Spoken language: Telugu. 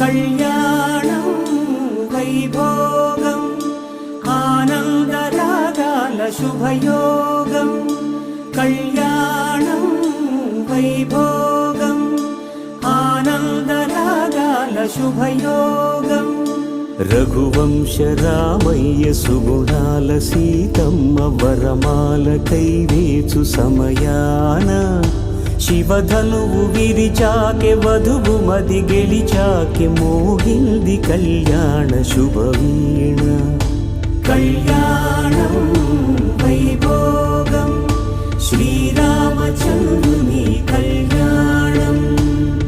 కళ్యాణం వైభోగం ఆనందరాగాల శుభయోగం కళ్యాణం వైభోగం ఆనందరాగాల శుభయోగం రఘువంశ రామయ్య సుగుణాల సీతమ్మ వరమాల కైవేచు సమయాన శివధనువు విరిచాకె వధువు మది గెలిచాకె మోగింది కళ్యాణ శుభవీణ కళ్యాణం వైభోగం శ్రీరామచంద్రుని కళ్యాణం